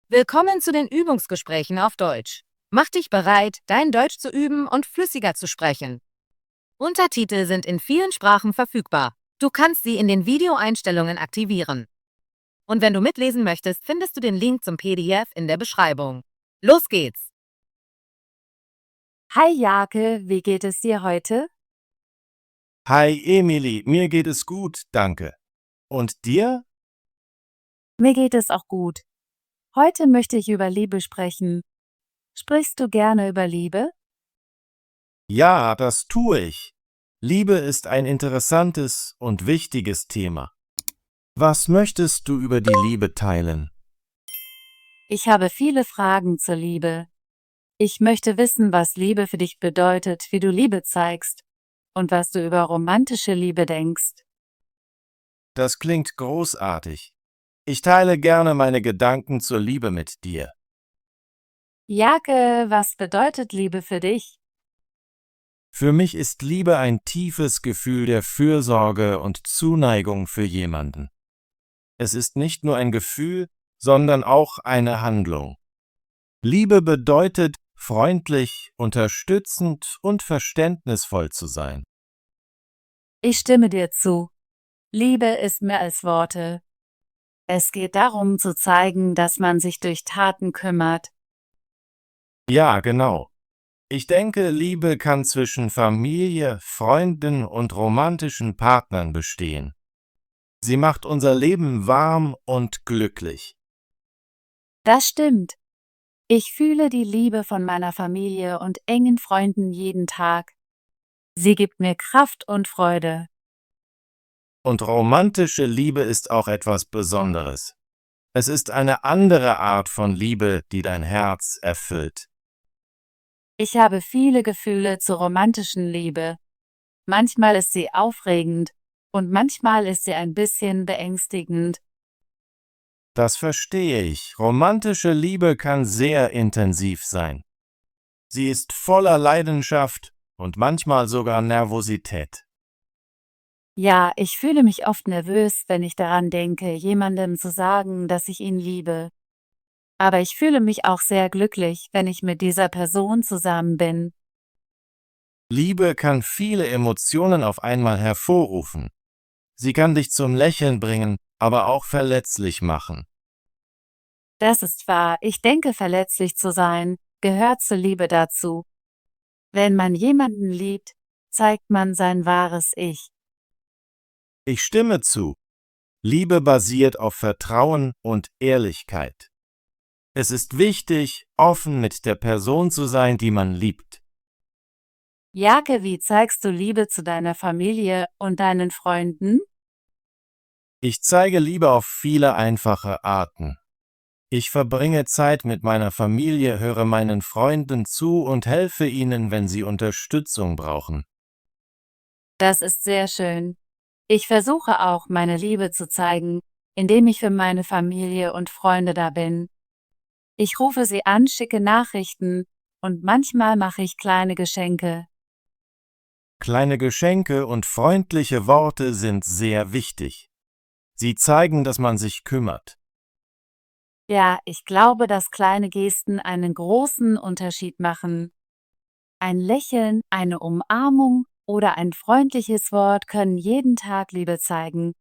Willkommen zu den Übungsgesprächen auf Deutsch. Mach dich bereit, dein Deutsch zu üben und flüssiger zu sprechen. Untertitel sind in vielen Sprachen verfügbar. Du kannst sie in den Videoeinstellungen aktivieren. Und wenn du mitlesen möchtest, findest du den Link zum PDF in der Beschreibung. Los geht's! Hi Jake, wie geht es dir heute? Hi Emily, mir geht es gut, danke. Und dir? Mir geht es auch gut. Heute möchte ich über Liebe sprechen. Sprichst du gerne über Liebe? Ja, das tue ich. Liebe ist ein interessantes und wichtiges Thema. Was möchtest du über die Liebe teilen? Ich habe viele Fragen zur Liebe. Ich möchte wissen, was Liebe für dich bedeutet, wie du Liebe zeigst und was du über romantische Liebe denkst. Das klingt großartig. Ich teile gerne meine Gedanken zur Liebe mit dir. Jake, was bedeutet Liebe für dich? Für mich ist Liebe ein tiefes Gefühl der Fürsorge und Zuneigung für jemanden. Es ist nicht nur ein Gefühl, sondern auch eine Handlung. Liebe bedeutet, freundlich, unterstützend und verständnisvoll zu sein. Ich stimme dir zu. Liebe ist mehr als Worte. Es geht darum zu zeigen, dass man sich durch Taten kümmert. Ja, genau. Ich denke, Liebe kann zwischen Familie, Freunden und romantischen Partnern bestehen. Sie macht unser Leben warm und glücklich. Das stimmt. Ich fühle die Liebe von meiner Familie und engen Freunden jeden Tag. Sie gibt mir Kraft und Freude. Und romantische Liebe ist auch etwas Besonderes. Es ist eine andere Art von Liebe, die dein Herz erfüllt. Ich habe viele Gefühle zur romantischen Liebe. Manchmal ist sie aufregend und manchmal ist sie ein bisschen beängstigend. Das verstehe ich. Romantische Liebe kann sehr intensiv sein. Sie ist voller Leidenschaft und manchmal sogar Nervosität. Ja, ich fühle mich oft nervös, wenn ich daran denke, jemandem zu sagen, dass ich ihn liebe. Aber ich fühle mich auch sehr glücklich, wenn ich mit dieser Person zusammen bin. Liebe kann viele Emotionen auf einmal hervorrufen. Sie kann dich zum Lächeln bringen, aber auch verletzlich machen. Das ist wahr, ich denke, verletzlich zu sein, gehört zur Liebe dazu. Wenn man jemanden liebt, zeigt man sein wahres Ich. Ich stimme zu. Liebe basiert auf Vertrauen und Ehrlichkeit. Es ist wichtig, offen mit der Person zu sein, die man liebt. Jake, wie zeigst du Liebe zu deiner Familie und deinen Freunden? Ich zeige Liebe auf viele einfache Arten. Ich verbringe Zeit mit meiner Familie, höre meinen Freunden zu und helfe ihnen, wenn sie Unterstützung brauchen. Das ist sehr schön. Ich versuche auch, meine Liebe zu zeigen, indem ich für meine Familie und Freunde da bin. Ich rufe sie an, schicke Nachrichten und manchmal mache ich kleine Geschenke. Kleine Geschenke und freundliche Worte sind sehr wichtig. Sie zeigen, dass man sich kümmert. Ja, ich glaube, dass kleine Gesten einen großen Unterschied machen. Ein Lächeln, eine Umarmung oder ein freundliches Wort können jeden Tag Liebe zeigen.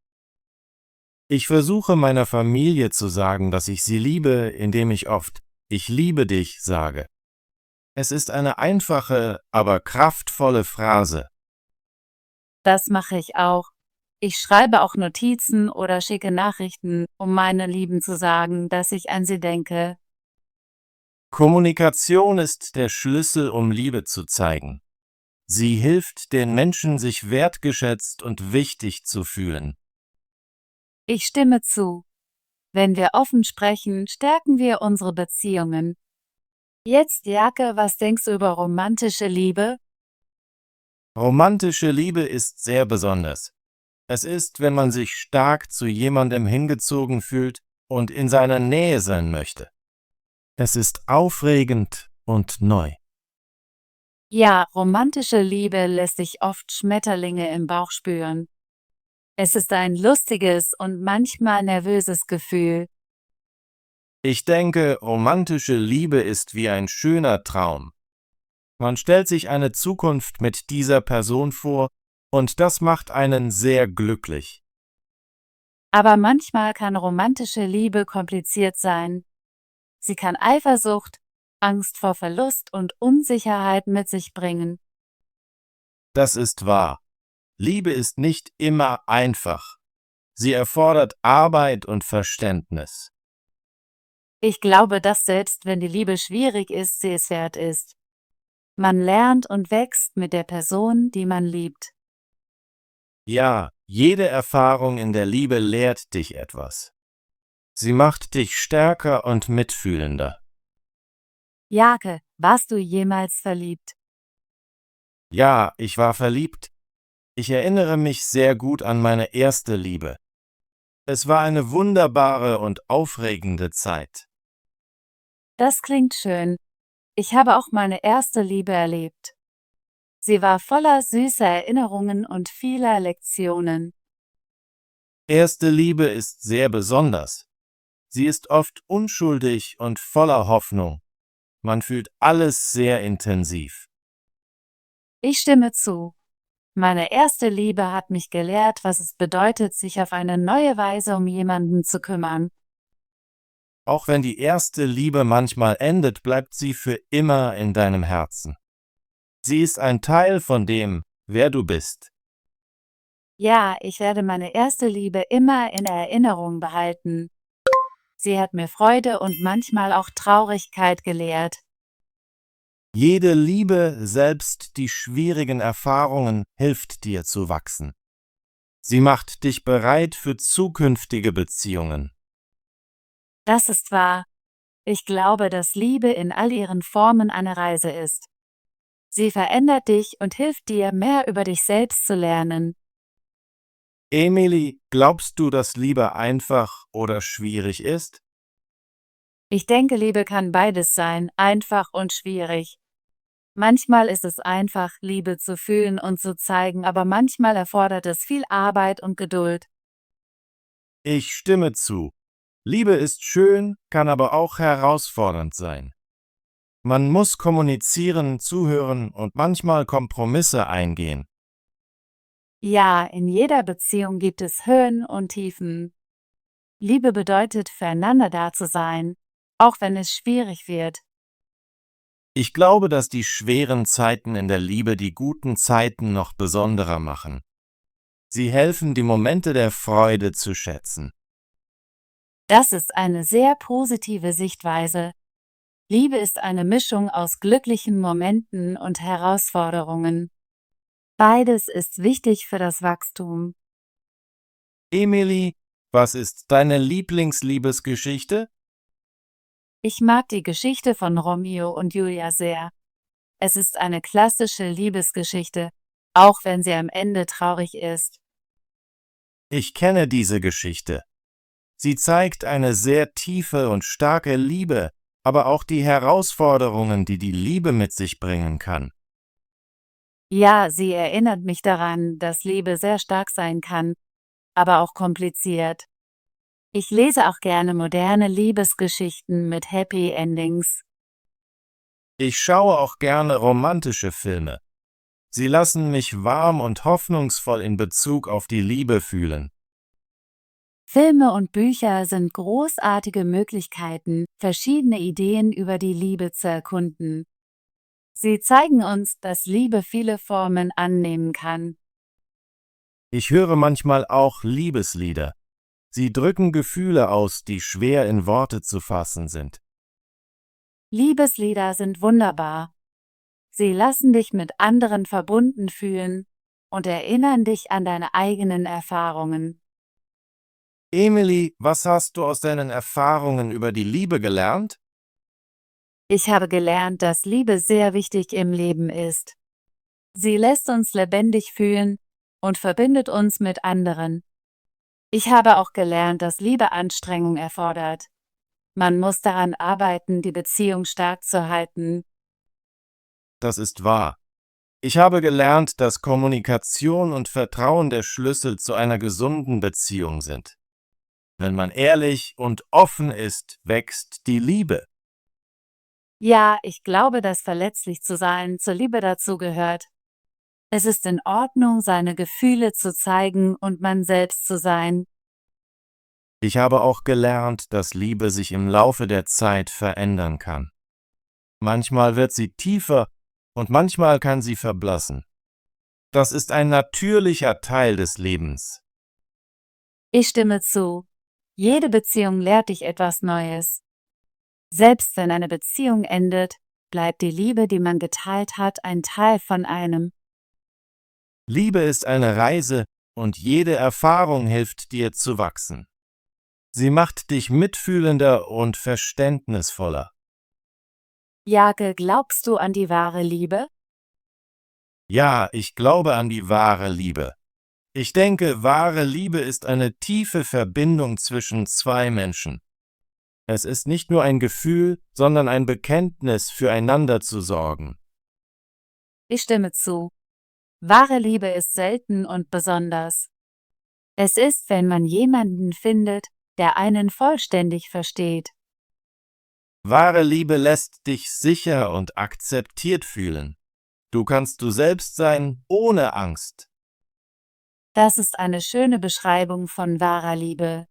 Ich versuche meiner Familie zu sagen, dass ich sie liebe, indem ich oft „Ich liebe dich" sage. Es ist eine einfache, aber kraftvolle Phrase. Das mache ich auch. Ich schreibe auch Notizen oder schicke Nachrichten, um meinen Lieben zu sagen, dass ich an sie denke. Kommunikation ist der Schlüssel, um Liebe zu zeigen. Sie hilft den Menschen, sich wertgeschätzt und wichtig zu fühlen. Ich stimme zu. Wenn wir offen sprechen, stärken wir unsere Beziehungen. Jetzt, Jake, was denkst du über romantische Liebe? Romantische Liebe ist sehr besonders. Es ist, wenn man sich stark zu jemandem hingezogen fühlt und in seiner Nähe sein möchte. Es ist aufregend und neu. Ja, romantische Liebe lässt sich oft Schmetterlinge im Bauch spüren. Es ist ein lustiges und manchmal nervöses Gefühl. Ich denke, romantische Liebe ist wie ein schöner Traum. Man stellt sich eine Zukunft mit dieser Person vor und das macht einen sehr glücklich. Aber manchmal kann romantische Liebe kompliziert sein. Sie kann Eifersucht, Angst vor Verlust und Unsicherheit mit sich bringen. Das ist wahr. Liebe ist nicht immer einfach. Sie erfordert Arbeit und Verständnis. Ich glaube, dass selbst wenn die Liebe schwierig ist, sie es wert ist. Man lernt und wächst mit der Person, die man liebt. Ja, jede Erfahrung in der Liebe lehrt dich etwas. Sie macht dich stärker und mitfühlender. Jake, warst du jemals verliebt? Ja, ich war verliebt. Ich erinnere mich sehr gut an meine erste Liebe. Es war eine wunderbare und aufregende Zeit. Das klingt schön. Ich habe auch meine erste Liebe erlebt. Sie war voller süßer Erinnerungen und vieler Lektionen. Erste Liebe ist sehr besonders. Sie ist oft unschuldig und voller Hoffnung. Man fühlt alles sehr intensiv. Ich stimme zu. Meine erste Liebe hat mich gelehrt, was es bedeutet, sich auf eine neue Weise um jemanden zu kümmern. Auch wenn die erste Liebe manchmal endet, bleibt sie für immer in deinem Herzen. Sie ist ein Teil von dem, wer du bist. Ja, ich werde meine erste Liebe immer in Erinnerung behalten. Sie hat mir Freude und manchmal auch Traurigkeit gelehrt. Jede Liebe, selbst die schwierigen Erfahrungen, hilft dir zu wachsen. Sie macht dich bereit für zukünftige Beziehungen. Das ist wahr. Ich glaube, dass Liebe in all ihren Formen eine Reise ist. Sie verändert dich und hilft dir, mehr über dich selbst zu lernen. Emily, glaubst du, dass Liebe einfach oder schwierig ist? Ich denke, Liebe kann beides sein, einfach und schwierig. Manchmal ist es einfach, Liebe zu fühlen und zu zeigen, aber manchmal erfordert es viel Arbeit und Geduld. Ich stimme zu. Liebe ist schön, kann aber auch herausfordernd sein. Man muss kommunizieren, zuhören und manchmal Kompromisse eingehen. Ja, in jeder Beziehung gibt es Höhen und Tiefen. Liebe bedeutet, füreinander da zu sein, auch wenn es schwierig wird. Ich glaube, dass die schweren Zeiten in der Liebe die guten Zeiten noch besonderer machen. Sie helfen, die Momente der Freude zu schätzen. Das ist eine sehr positive Sichtweise. Liebe ist eine Mischung aus glücklichen Momenten und Herausforderungen. Beides ist wichtig für das Wachstum. Emily, was ist deine Lieblingsliebesgeschichte? Ich mag die Geschichte von Romeo und Julia sehr. Es ist eine klassische Liebesgeschichte, auch wenn sie am Ende traurig ist. Ich kenne diese Geschichte. Sie zeigt eine sehr tiefe und starke Liebe, aber auch die Herausforderungen, die die Liebe mit sich bringen kann. Ja, sie erinnert mich daran, dass Liebe sehr stark sein kann, aber auch kompliziert. Ich lese auch gerne moderne Liebesgeschichten mit Happy Endings. Ich schaue auch gerne romantische Filme. Sie lassen mich warm und hoffnungsvoll in Bezug auf die Liebe fühlen. Filme und Bücher sind großartige Möglichkeiten, verschiedene Ideen über die Liebe zu erkunden. Sie zeigen uns, dass Liebe viele Formen annehmen kann. Ich höre manchmal auch Liebeslieder. Sie drücken Gefühle aus, die schwer in Worte zu fassen sind. Liebeslieder sind wunderbar. Sie lassen dich mit anderen verbunden fühlen und erinnern dich an deine eigenen Erfahrungen. Emily, was hast du aus deinen Erfahrungen über die Liebe gelernt? Ich habe gelernt, dass Liebe sehr wichtig im Leben ist. Sie lässt uns lebendig fühlen und verbindet uns mit anderen. Ich habe auch gelernt, dass Liebe Anstrengung erfordert. Man muss daran arbeiten, die Beziehung stark zu halten. Das ist wahr. Ich habe gelernt, dass Kommunikation und Vertrauen der Schlüssel zu einer gesunden Beziehung sind. Wenn man ehrlich und offen ist, wächst die Liebe. Ja, ich glaube, dass verletzlich zu sein zur Liebe dazugehört. Es ist in Ordnung, seine Gefühle zu zeigen und man selbst zu sein. Ich habe auch gelernt, dass Liebe sich im Laufe der Zeit verändern kann. Manchmal wird sie tiefer und manchmal kann sie verblassen. Das ist ein natürlicher Teil des Lebens. Ich stimme zu. Jede Beziehung lehrt dich etwas Neues. Selbst wenn eine Beziehung endet, bleibt die Liebe, die man geteilt hat, ein Teil von einem. Liebe ist eine Reise und jede Erfahrung hilft dir zu wachsen. Sie macht dich mitfühlender und verständnisvoller. Jake, glaubst du an die wahre Liebe? Ja, ich glaube an die wahre Liebe. Ich denke, wahre Liebe ist eine tiefe Verbindung zwischen zwei Menschen. Es ist nicht nur ein Gefühl, sondern ein Bekenntnis, füreinander zu sorgen. Ich stimme zu. Wahre Liebe ist selten und besonders. Es ist, wenn man jemanden findet, der einen vollständig versteht. Wahre Liebe lässt dich sicher und akzeptiert fühlen. Du kannst du selbst sein, ohne Angst. Das ist eine schöne Beschreibung von wahrer Liebe.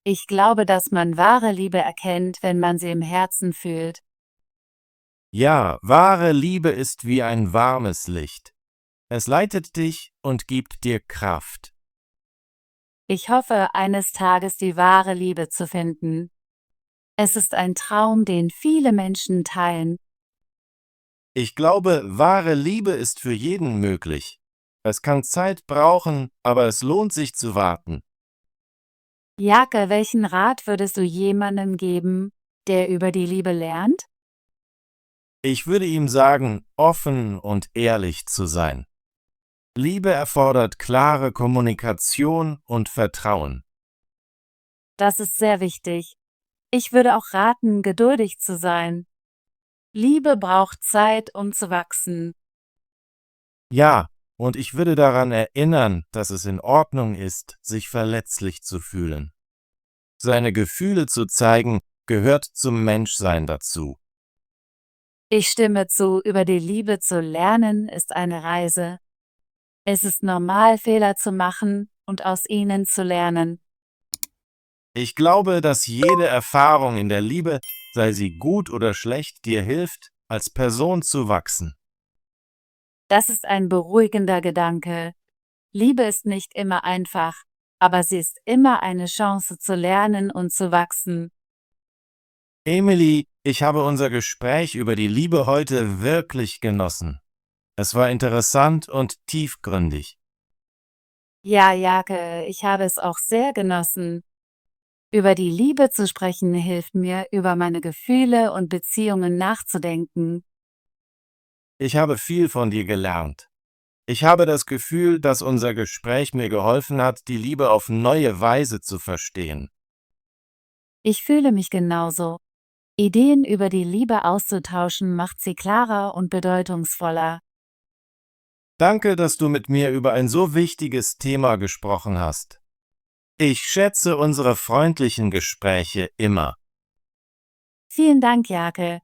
Ich glaube, dass man wahre Liebe erkennt, wenn man sie im Herzen fühlt. Ja, wahre Liebe ist wie ein warmes Licht. Es leitet dich und gibt dir Kraft. Ich hoffe, eines Tages die wahre Liebe zu finden. Es ist ein Traum, den viele Menschen teilen. Ich glaube, wahre Liebe ist für jeden möglich. Es kann Zeit brauchen, aber es lohnt sich zu warten. Jake, welchen Rat würdest du jemandem geben, der über die Liebe lernt? Ich würde ihm sagen, offen und ehrlich zu sein. Liebe erfordert klare Kommunikation und Vertrauen. Das ist sehr wichtig. Ich würde auch raten, geduldig zu sein. Liebe braucht Zeit, um zu wachsen. Ja, und ich würde daran erinnern, dass es in Ordnung ist, sich verletzlich zu fühlen. Seine Gefühle zu zeigen, gehört zum Menschsein dazu. Ich stimme zu, über die Liebe zu lernen ist eine Reise. Es ist normal, Fehler zu machen und aus ihnen zu lernen. Ich glaube, dass jede Erfahrung in der Liebe, sei sie gut oder schlecht, dir hilft, als Person zu wachsen. Das ist ein beruhigender Gedanke. Liebe ist nicht immer einfach, aber sie ist immer eine Chance zu lernen und zu wachsen. Emily, ich habe unser Gespräch über die Liebe heute wirklich genossen. Es war interessant und tiefgründig. Ja, Jake, ich habe es auch sehr genossen. Über die Liebe zu sprechen hilft mir, über meine Gefühle und Beziehungen nachzudenken. Ich habe viel von dir gelernt. Ich habe das Gefühl, dass unser Gespräch mir geholfen hat, die Liebe auf neue Weise zu verstehen. Ich fühle mich genauso. Ideen über die Liebe auszutauschen macht sie klarer und bedeutungsvoller. Danke, dass du mit mir über ein so wichtiges Thema gesprochen hast. Ich schätze unsere freundlichen Gespräche immer. Vielen Dank, Jake.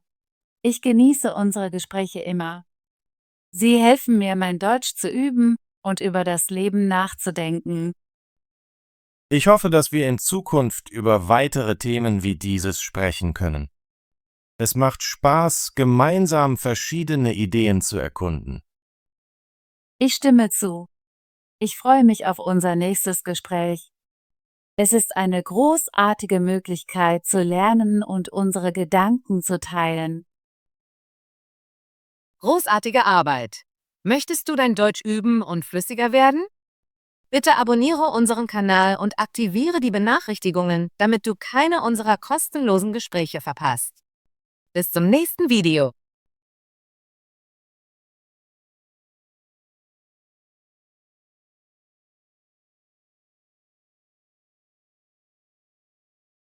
Ich genieße unsere Gespräche immer. Sie helfen mir, mein Deutsch zu üben und über das Leben nachzudenken. Ich hoffe, dass wir in Zukunft über weitere Themen wie dieses sprechen können. Es macht Spaß, gemeinsam verschiedene Ideen zu erkunden. Ich stimme zu. Ich freue mich auf unser nächstes Gespräch. Es ist eine großartige Möglichkeit zu lernen und unsere Gedanken zu teilen. Großartige Arbeit! Möchtest du dein Deutsch üben und flüssiger werden? Bitte abonniere unseren Kanal und aktiviere die Benachrichtigungen, damit du keine unserer kostenlosen Gespräche verpasst. Bis zum nächsten Video.